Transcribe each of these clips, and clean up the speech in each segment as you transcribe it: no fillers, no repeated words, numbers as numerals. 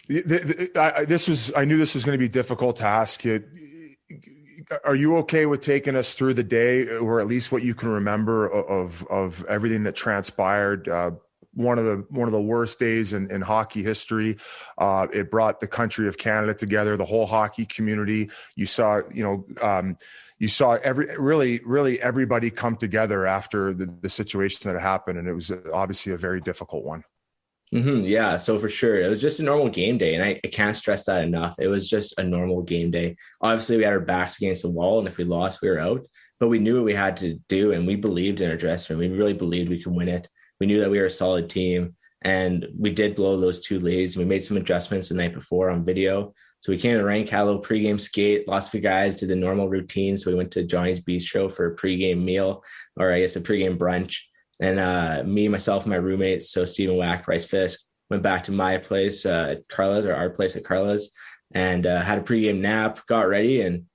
I knew this was going to be difficult to ask you. Are you okay with taking us through the day, or at least what you can remember of everything that transpired? One of the worst days in hockey history. It brought the country of Canada together, the whole hockey community. You saw really everybody come together after the situation that happened, and it was obviously a very difficult one. Yeah, so for sure. It was just a normal game day, and I can't stress that enough. It was just a normal game day. Obviously, we had our backs against the wall, and if we lost, we were out. But we knew what we had to do, and we believed in our dressing room. We really believed we could win it. We knew that we were a solid team, and we did blow those two leads. We made some adjustments the night before on video. So we came to the rink, had a little pregame skate. Lots of guys did the normal routine. So we went to Johnny's Bistro for a pregame meal, or I guess a pregame brunch. And me, myself, and my roommates, so Stephen Wack, Bryce Fisk, went back to my place at Carla's, or our place at Carla's, and had a pregame nap, got ready, and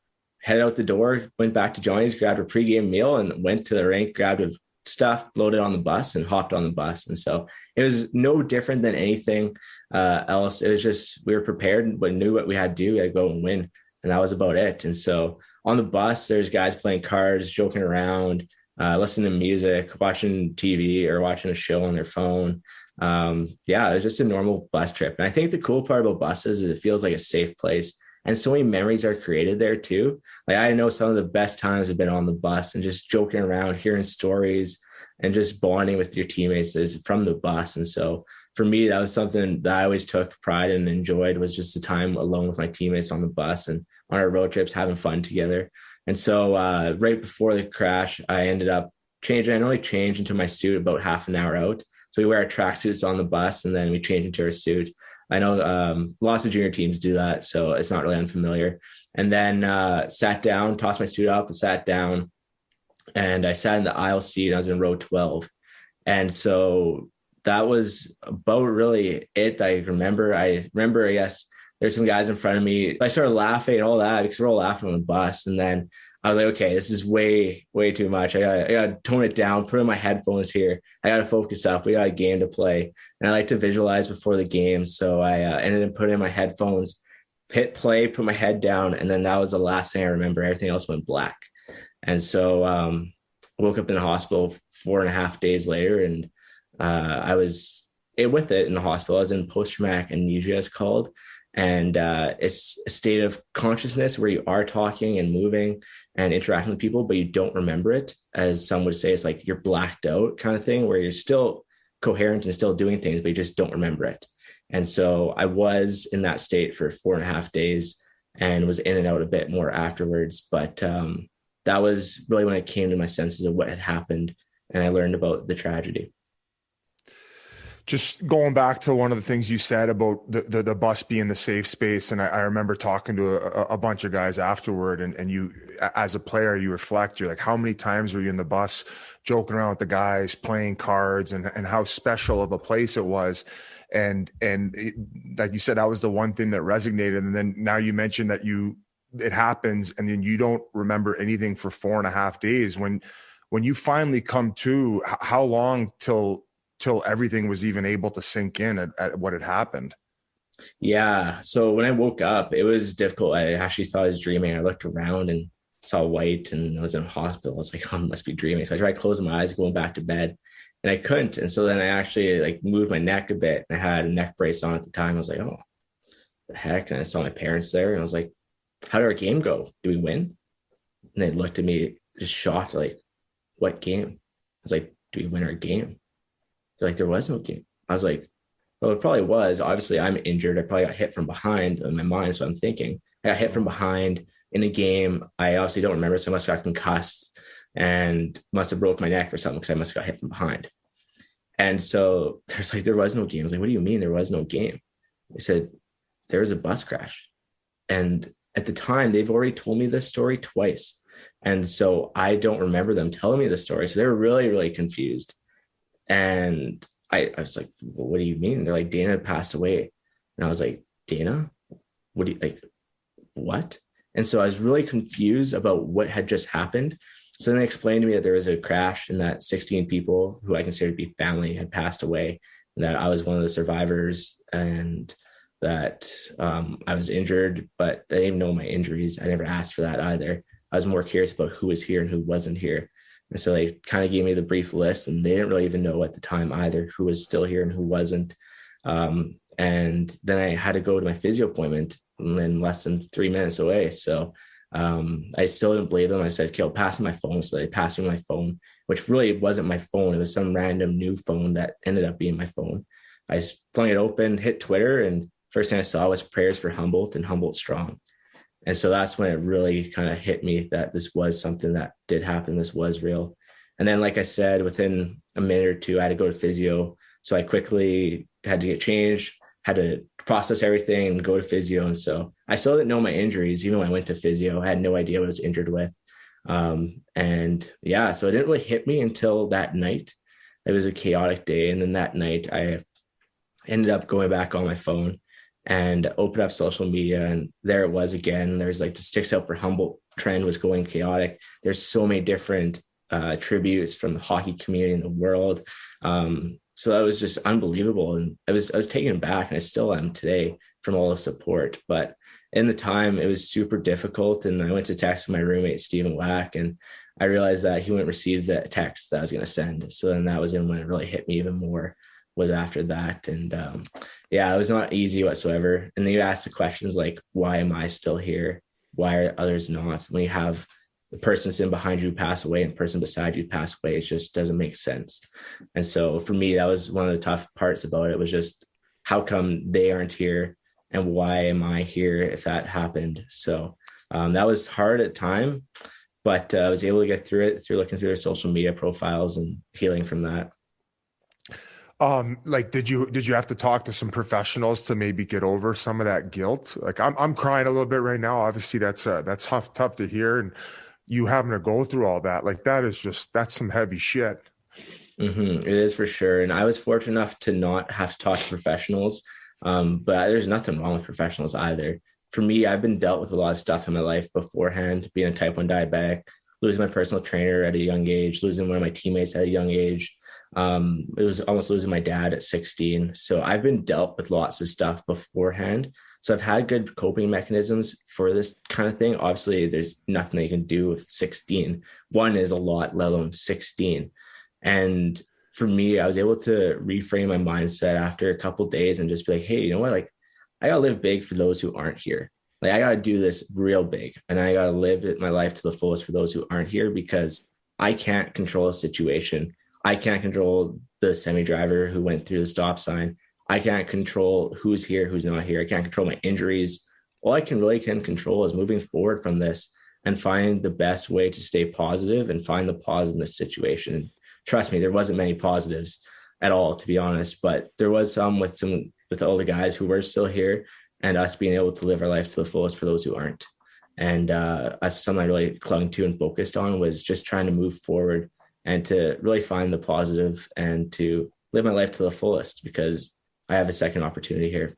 headed out the door, went back to Johnny's, grabbed a pregame meal, and went to the rink, grabbed a stuff, loaded on the bus, and hopped on the bus. And so it was no different than anything else. It was just, we were prepared, but knew what we had to do. We had to go and win. And that was about it. And so on the bus, there's guys playing cards, joking around, listening to music, watching TV, or watching a show on their phone. Yeah, it was just a normal bus trip. And I think the cool part about buses is it feels like a safe place. And so many memories are created there too. Like, I know some of the best times have been on the bus and just joking around, hearing stories, and just bonding with your teammates is from the bus. And so for me, that was something that I always took pride in and enjoyed, was just the time alone with my teammates on the bus and on our road trips, having fun together. And so right before the crash, I ended up changing. I only changed into my suit about half an hour out. So we wear our tracksuits on the bus, and then we change into our suit. I know lots of junior teams do that, so it's not really unfamiliar. And then sat down, tossed my suit up, and sat down. And I sat in the aisle seat. I was in row 12. And so that was about really it that I remember. I guess, there's some guys in front of me. I started laughing and all that because we're all laughing on the bus. And then I was like, okay, this is way, way too much. I got to tone it down, put in my headphones here. I got to focus up. We got a game to play. And I like to visualize before the game. So I ended up putting in my headphones, hit play, put my head down. And then that was the last thing I remember. Everything else went black. And so I woke up in the hospital 4.5 days later. And I was with it in the hospital. I was in post-traumatic amnesia, it's called. And it's a state of consciousness where you are talking and moving and interacting with people, but you don't remember it. As some would say, it's like you're blacked out kind of thing, where you're still coherent and still doing things, but you just don't remember it. And so I was in that state for 4.5 days and was in and out a bit more afterwards. But that was really when it came to my senses of what had happened, and I learned about the tragedy. Just going back to one of the things you said about the bus being the safe space. And I remember talking to a bunch of guys afterward, and you, as a player, you reflect, you're like, how many times were you in the bus joking around with the guys, playing cards, and how special of a place it was. And like you said, that was the one thing that resonated. And then now you mentioned that it happens and then you don't remember anything for 4.5 days. When you finally come to, how long till everything was even able to sink in at what had happened? Yeah. So when I woke up, it was difficult. I actually thought I was dreaming. I looked around and saw white, and I was in a hospital. I was like, oh, I must be dreaming. So I tried closing my eyes, going back to bed, and I couldn't. And so then I actually moved my neck a bit. I had a neck brace on at the time. I was like, oh, the heck. And I saw my parents there, and I was like, how did our game go? Did we win? And they looked at me just shocked, like, what game? I was like, do we win our game? They're like, there was no game. I was like, well, it probably was. Obviously, I'm injured. I probably got hit from behind in my mind. So I'm thinking I got hit from behind in a game. I obviously don't remember. So I must have got concussed and must have broke my neck or something, because I must have got hit from behind. And so there's like, there was no game. I was like, what do you mean there was no game? They said, there was a bus crash. And at the time, they've already told me this story twice. And so I don't remember them telling me the story. So they were really, really confused. And I was like, well, what do you mean? They're like, Dana had passed away. And I was like, Dana? What do you, like, what? And so I was really confused about what had just happened. So then they explained to me that there was a crash and that 16 people who I consider to be family had passed away, and that I was one of the survivors. And that I was injured, but they didn't even know my injuries. I never asked for that either. I was more curious about who was here and who wasn't here. And so they kind of gave me the brief list, and they didn't really even know at the time either who was still here and who wasn't. And then I had to go to my physio appointment in less than 3 minutes away. So I still didn't believe them. I said, okay, I'll pass me my phone. So they passed me my phone, which really wasn't my phone. It was some random new phone that ended up being my phone. I flung it open, hit Twitter, and first thing I saw was prayers for Humboldt and Humboldt strong. And so that's when it really kind of hit me that this was something that did happen. This was real. And then, like I said, within a minute or two, I had to go to physio. So I quickly had to get changed, had to process everything and go to physio. And so I still didn't know my injuries. Even when I went to physio, I had no idea what I was injured with. And yeah, so it didn't really hit me until that night. It was a chaotic day. And then that night I ended up going back on my phone and opened up social media, and there it was again. There's like the Sticks Out for Humboldt trend was going chaotic. There's so many different tributes from the hockey community in the world. So that was just unbelievable. And I was taken back, and I still am today, from all the support. But in the time, it was super difficult. And I went to text my roommate, Stephen Wack, and I realized that he wouldn't receive the text that I was going to send. So then that was when it really hit me even more, was after that. And yeah, it was not easy whatsoever. And then you ask the questions like, why am I still here? Why are others not? When you have the person sitting behind you pass away and the person beside you pass away, it just doesn't make sense. And so for me, that was one of the tough parts about it, was just how come they aren't here and why am I here if that happened? So that was hard at time, but I was able to get through it through looking through their social media profiles and healing from that. Like, did you have to talk to some professionals to maybe get over some of that guilt? Like, I'm crying a little bit right now. Obviously that's tough to hear, and you having to go through all that, like, that's some heavy shit. It is for sure. And I was fortunate enough to not have to talk to professionals. But there's nothing wrong with professionals either. For me, I've been dealt with a lot of stuff in my life beforehand, being a type 1 diabetic, losing my personal trainer at a young age, losing one of my teammates at a young age. It was almost losing my dad at 16. So I've been dealt with lots of stuff beforehand. So I've had good coping mechanisms for this kind of thing. Obviously, there's nothing they can do with 16. One is a lot, let alone 16. And for me, I was able to reframe my mindset after a couple of days and just be like, hey, you know what? Like, I got to live big for those who aren't here. Like, I got to do this real big, and I got to live my life to the fullest for those who aren't here, because I can't control a situation. I can't control the semi-driver who went through the stop sign. I can't control who's here, who's not here. I can't control my injuries. All I can control is moving forward from this and find the best way to stay positive and find the positive in this situation. Trust me, there wasn't many positives at all, to be honest, but there was some with all the guys who were still here, and us being able to live our life to the fullest for those who aren't. And something I really clung to and focused on was just trying to move forward and to really find the positive and to live my life to the fullest, because I have a second opportunity here.